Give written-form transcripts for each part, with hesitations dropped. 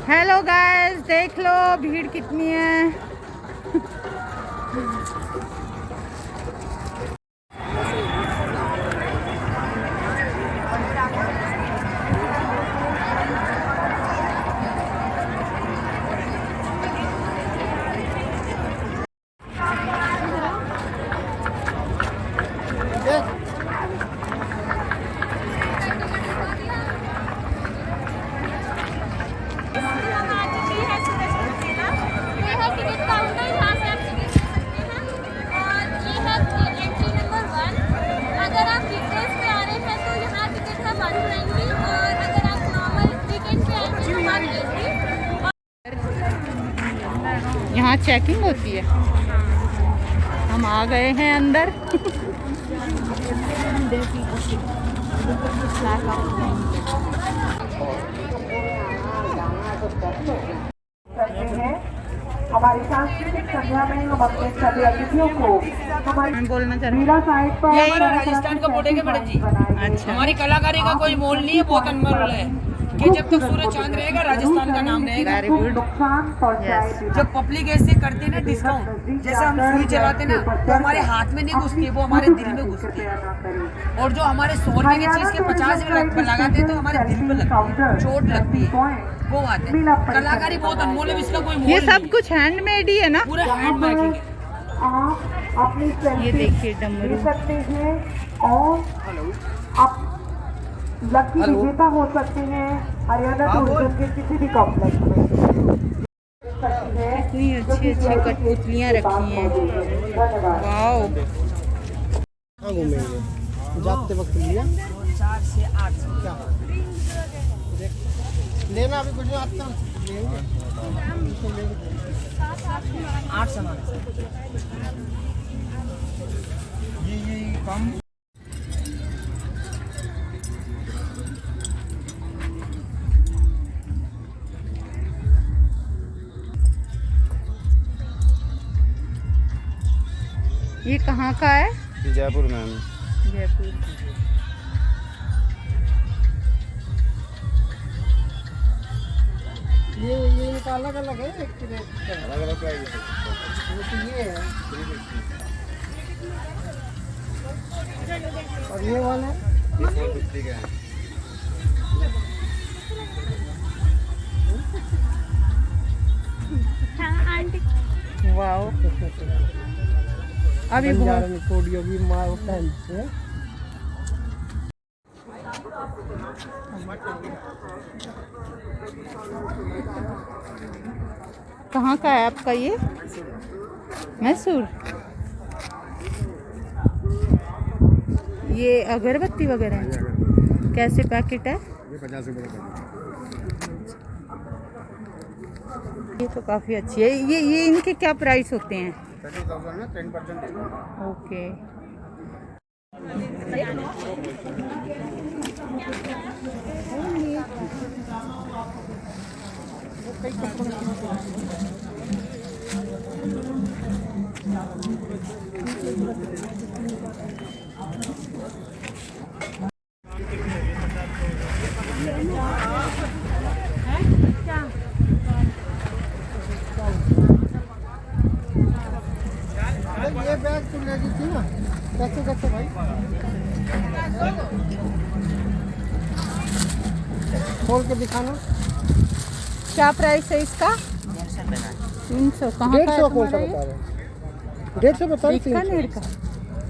Hello guys, देख लो भीड़ कितनी है। यहाँ चेकिंग होती है। हम आ गए हैं अंदर। हमारी सांस्कृतिक संध्या में हम अपने सभी अतिथियों को हमारी बोलना चाह मीरा साइड पर यही राजस्थान का बोलेंगे मैडम जी। अच्छा, हमारी कलाकारी का कोई मोल नहीं है, बहुत अनमोल है कि जब तक सूरज चांद रहेगा राजस्थान का नाम रहेगा। Very good. नुकसान पहुंचाए जब पब्लिक ऐसे करते हैं ना डिस्काउंट, जैसे हम सुई चलाते ना तो हमारे हाथ में नहीं घुसती है, वो हमारे दिल में घुसती है। और जो हमारे 100 रुपए की चीज के 50 रुपए लगाते हैं तो हमारे दिल पे लगती है, चोट लगती है। वो बात है, कलाकारी बहुत अनमोल है, इसका कोई मोल ये नहीं सब है। कुछ हैंडमेड ही है ना। पूरा हैंडमेड है। आप अपनी ये सेल्फी देखिए डमरू। ले सकते हैं और आप लकी विजेता हो सकते हैं हरियाणा टूरिज्म के किसी भी कॉम्प्लेक्स में। इतनी अच्छी अच्छी कठपुतलियाँ रखी हैं। धन्यवाद। वाओ, जाते वक्त लिया 4 से 8 क्या लेना अभी कुछ नहीं आता 8 सामान ये कम। ये कहाँ का है? जयपुर मैम। जयपुर। ये इनका अलग अलग है, एक अलग अलग प्राइस है। ये है और ये वाला 450 का है। वाओ, अभी बहुत कोडियो की मार पहन से कहाँ का है आपका ये? मैसूर। ये अगरबत्ती वगैरह है? कैसे पैकेट है? ये 50 रुपए का पैकेट। ये तो काफ़ी अच्छी है। ये इनके क्या प्राइस होते हैं? 30,000 में 10% ओके। ये बैग तुम ले दी थी ना, कैसे कैसे भाई खोल के दिखाना। क्या प्राइस है इसका? 300। कहाँ का है 150 कौन सा तुम्हारा बता ये? रहे हैं? 150 बता रहे, बीकानेर का।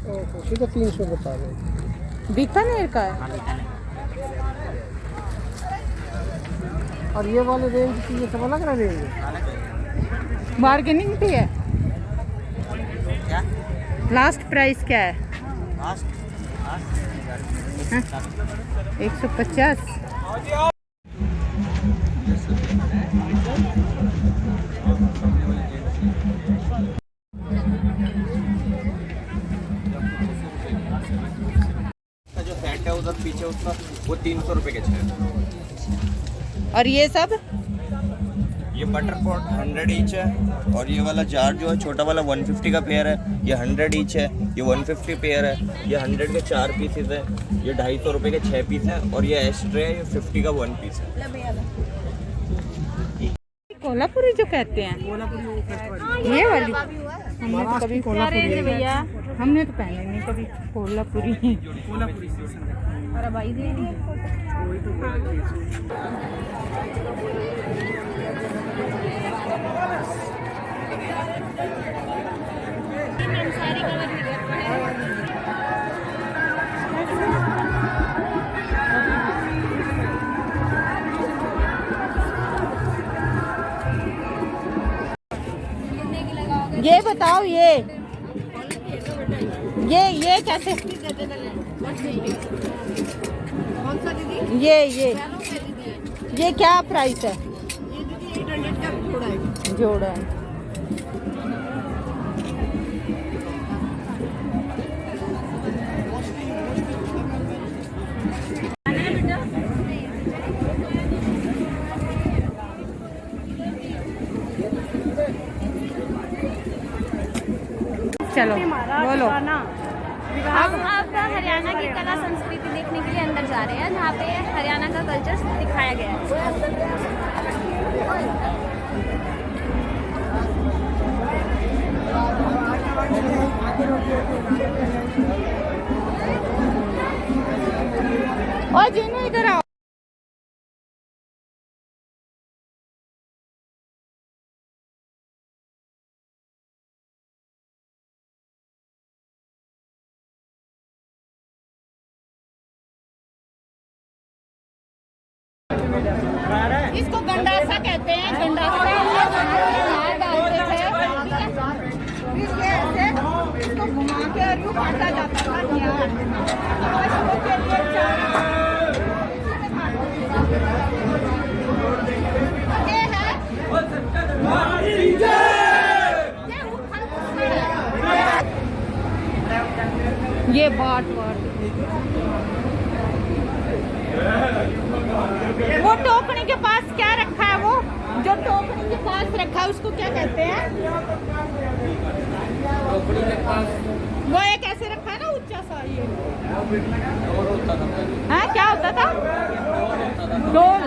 ओहो, सीधा 300 बता रहे हैं। बीकानेर का है। और ये वाले रेंज की ये सब अलग ना रेंज है। बार्गेनिंग भी है। क्या लास्ट प्राइस क्या है? 150। जो सेट है उधर पीछे उसका वो 300 रुपए के 6। और ये सब? ये बटर पॉट 100 ईच है, और ये वाला जार जो है छोटा वाला 150 का पेयर है, ये 100 ईच है। ये 150 पेयर है, ये 100 के 4 पीसेस है। ये 250 रुपये के 6 पीस है, और ये एक्स्ट्रा है, ये 50 का 1 पीस है। कोल्हापुरी जो कहते हैं, ये वाली हमने तो कभी कोल्हापुरी भैया, हमने तो पहने नहीं कभी कोल्हापुरी। अरे भाई दे ये बताओ, ये कैसे, ये क्या प्राइस है? जोड़ा है। चलो बोलो। हम अब हरियाणा की कला संस्कृति देखने के लिए अंदर जा रहे हैं, जहाँ पे हरियाणा का कल्चर दिखाया गया है। और जीनू इधर आओ। इसको गंडासा कहते हैं, गंडासा डालते थे, फिर ये ऐसे इसको घुमा के और यूं काटा जाता था। ये है ये बाट वो टोकनी के पास क्या रखा है? वो जो टोकनी के पास रखा है उसको क्या कहते हैं? टोकनी के पास वो एक ऐसे रखा है ना, ऊंचा सा। ये हाँ, क्या होता था? डोल।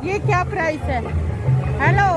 ये क्या प्राइस है? हेलो,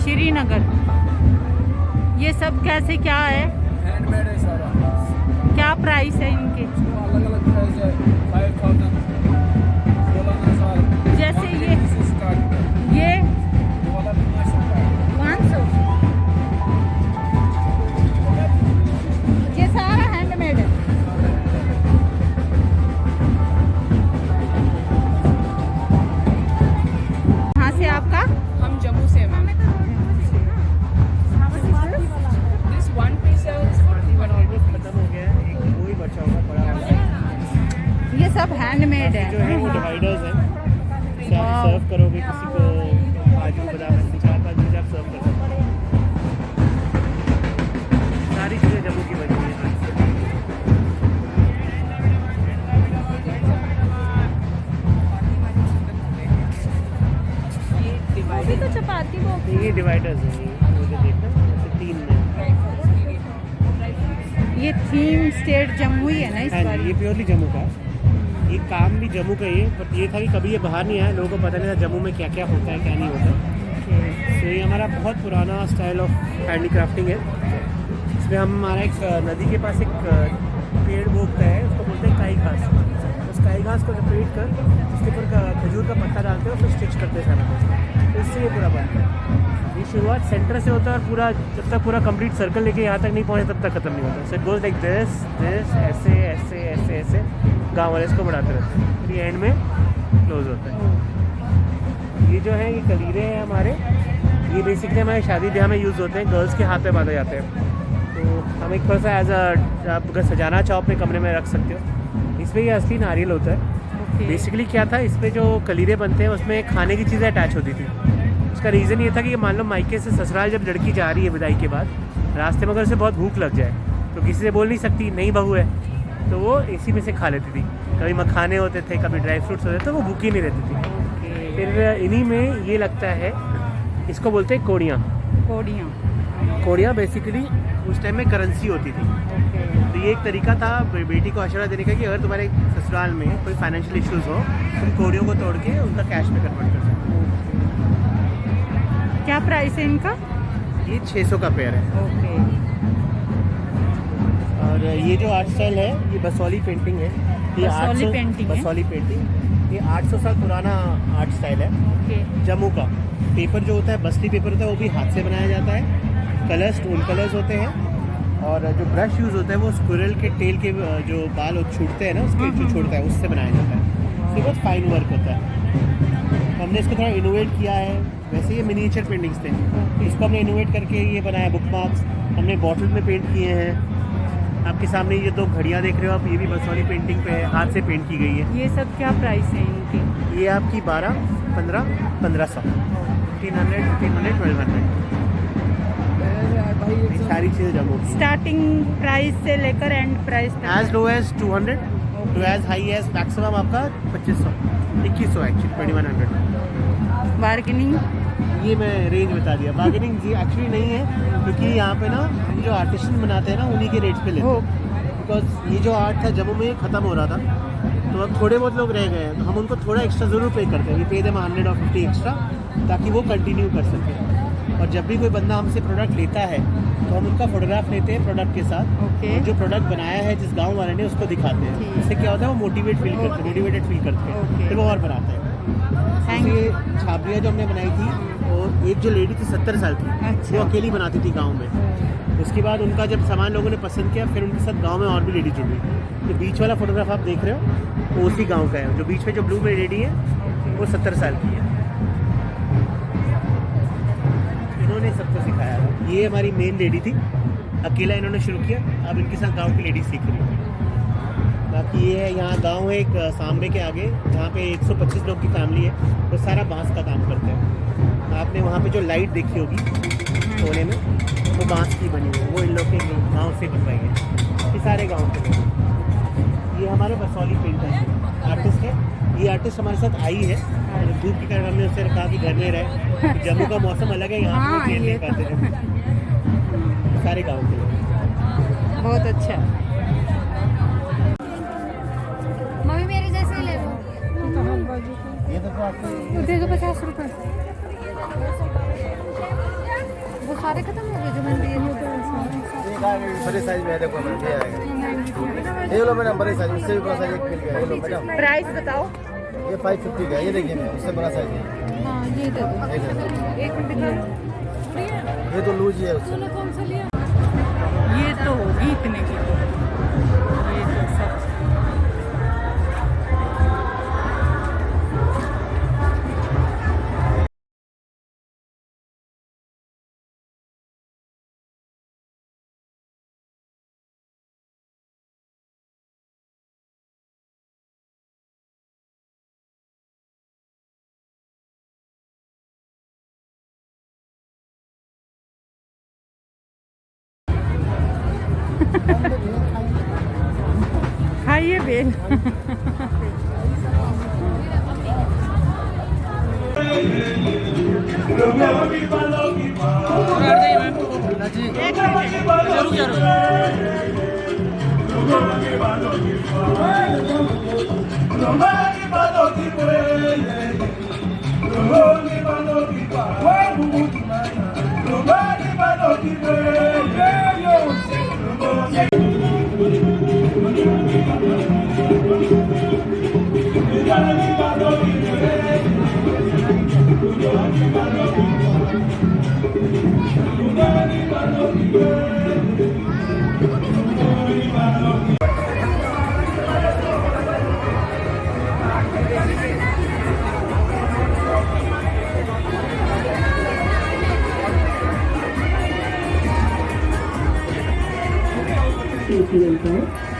श्रीनगर। ये सब कैसे क्या है? हैंडमेड है सारा। क्या प्राइस है इनके? अलग अलग प्राइस है। 5000 16,000। जैसे ये वाला 500। ये सारा हैंडमेड है। कहाँ से आपका? हम जम्मू से हैं। This one piece is 41. खत्म हो गया है, एक वो ही बचा होगा बड़ा वाला। ये सब हैंडमेड जो है है। वो डिवाइडर्स हैं। आप सर्व करोगे किसी को काजू बादाम ऐसे 4-5 चीज़ें आप सर्व कर सकते हो। सारी चीज़ें जम्मू की बनी हुई हैं। वो भी तो चपाती वो ये डिवाइडर्स हैं, ये मुझे देखना जैसे 3 में। ये थीम स्टेट जम्मू ही है ना इस हाँ बार? जी, ये प्योरली जम्मू का है। ये काम भी जम्मू का ही है, बट ये था कि कभी ये बाहर नहीं आया, लोगों को पता नहीं था जम्मू में क्या क्या होता है क्या नहीं होता। तो ये हमारा बहुत पुराना स्टाइल ऑफ हैंडीक्राफ्टिंग है। इसमें हम हमारा एक नदी के पास एक पेड़ वो उगता है, उसको बोलते हैं काई घास। उस काई घास को लपेट कर उसके ऊपर खजूर का पत्ता डालते हैं और फिर स्टिच करते हैं सारा, तो इससे ये पूरा बनता है। ये शुरुआत सेंटर से होता है और पूरा जब तक पूरा कंप्लीट सर्कल लेके यहाँ तक नहीं पहुँचे तब तक खत्म नहीं होता। So it goes like this this ऐसे ऐसे ऐसे ऐसे गाँव वाले इसको बढ़ाते रहते हैं, फिर ये एंड में क्लोज होता है। ये जो है ये कलीरे हैं हमारे, ये बेसिकली हमारे शादी ब्याह में यूज़ होते हैं, गर्ल्स के हाथ में बांधे जाते हैं। तो हम एक थोड़ा सा एज आप अगर सजाना चाहो अपने कमरे में रख सकते हो। इसमें ये असली नारियल होता है। बेसिकली क्या था, इसमें जो कलीरे बनते हैं उसमें खाने की चीज़ें अटैच होती थी। उसका रीज़न ये था कि मान लो मायके से ससुराल जब लड़की जा रही है विदाई के बाद, रास्ते में अगर उसे बहुत भूख लग जाए तो किसी से बोल नहीं सकती, नई बहू है, तो वो इसी में से खा लेती थी। कभी मखाने होते थे, कभी ड्राई फ्रूट्स होते थे, तो वो भूखी नहीं रहती थी। फिर इन्हीं में ये लगता है, इसको बोलते हैं कोड़ियाँ। कोड़ियाँ बेसिकली उस टाइम में करेंसी होती थी। तो ये एक तरीका था बेटी को आशीर्वाद देने का कि अगर तुम्हारे ससुराल में कोई फाइनेंशियल इश्यूज़ हो, तुम कोड़ियों को तोड़ के उनका कैश में कन्वर्ट कर सकते हो। क्या प्राइस है इनका? ये 600 का पेयर है। और ये जो आर्ट स्टाइल है ये बसौली पेंटिंग है। ये बसौली पेंटिंग है? बसौली पेंटिंग, ये 800 साल पुराना आर्ट स्टाइल है। ओके। जम्मू का पेपर जो होता है, बसली पेपर होता है, वो भी हाथ से बनाया जाता है। कलर्स टोन कलर्स होते हैं और जो ब्रश यूज़ होता है वो स्क्विरल के टेल के जो बाल छूटते हैं ना, उसके जो छोड़ता है उससे बनाया जाता है। इसमें बहुत फाइन वर्क होता है। तो हमने इसको थोड़ा इनोवेट किया है। वैसे ये मिनिएचर पेंटिंग्स थे, इसको हमने इनोवेट करके ये बनाया। बुक मार्क्स हमने बॉटल में पेंट किए हैं। आपके सामने ये 2 घड़ियाँ देख रहे हो आप, ये भी बसौली पेंटिंग पे है, हाथ से पेंट की गई है। ये सब क्या प्राइस है इनकी? ये आपकी 12, 15, 1500, 1500, 1500, 1200, ये सारी चीज़ें जम्मू की। स्टार्टिंग प्राइस से लेकर end price as low as 200 to as high as maximum आपका 2500, 2100 एक्चुअली 2100। बार्गेनिंग? ये मैं रेंज बता दिया। बार्गेनिंग जी एक्चुअली नहीं है, क्योंकि यहाँ पे ना हम जो आर्टिस्ट बनाते हैं ना उन्हीं के रेट्स पे लेते हैं। बिकॉज ये जो आर्ट था जम्मू में ख़त्म हो रहा था, तो अब थोड़े बहुत लोग रह गए हैं, तो हम उनको थोड़ा एक्स्ट्रा ज़रूर पे करते हैं। वी पे देम 100 और 50 एक्स्ट्रा, ताकि वो कंटिन्यू कर सकें। और जब भी कोई बंदा हमसे प्रोडक्ट लेता है तो हम उनका फोटोग्राफ लेते हैं प्रोडक्ट के साथ। ओके। जो प्रोडक्ट बनाया है जिस गांव वाले ने, उसको दिखाते हैं। ठीक। इससे क्या होता है, वो मोटिवेटेड फील करते हैं, ओके। फिर वो और बनाते हैं। थैंक ये छाबड़ियाँ जो हमने बनाई थी, और एक जो लेडी थी 70 साल की, अच्छा। वो अकेली बनाती थी गाँव में। उसके बाद उनका जब सामान लोगों ने पसंद किया, फिर उनके साथ गाँव में और भी लेडी जुड़ी। तो बीच वाला फोटोग्राफ आप देख रहे हो वो उसी गाँव का है। जो बीच में जो ब्लू में लेडी है वो 70 साल की है। इन्होंने सबको सिखाया। ये हमारी मेन लेडी थी, अकेला इन्होंने शुरू किया, अब इनके साथ गांव की लेडी सीख रही है। बाकी ये है, यहाँ गांव है एक सांबे के आगे, जहाँ पे 125 लोग की फैमिली है, वो सारा बांस का काम करते हैं। आपने वहाँ पे जो लाइट देखी होगी कोने में, वो बांस की बनी हुई है, वो इन लोग के गाँव से बनवाई है। ये सारे गाँव के लोग। ये हमारे बसौली पेंटर हैं, आर्टिस्ट है। ये आर्टिस्ट हमारे साथ आई है, धूप के कारण हमने उससे कहा कि घर में रहे। जम्मू का मौसम अलग है, यहाँ पे खेल नहीं पाते हैं। सारे गाँव के लोग। बहुत अच्छा। मम्मी मेरे जैसे ही ले लो। ये तो आपको दे दो 50 रुपये। वो सारे खत्म हो गए जो मैंने दिए थे। बड़े साइज में है, देखो मैडम, ये आएगा। ये लो मैडम, बड़े साइज, उससे भी बड़ा साइज एक मिल गया। ये लो मैडम, प्राइस बताओ। ये 550 का है। ये देखिए मैम, उससे बड़ा साइज है। हाँ ये दे दो। एक मिनट दिखाओ। ये तो लूज ही है उससे। ये तो होगी इतने की। ये तो सब खाइए बेल। ATM पर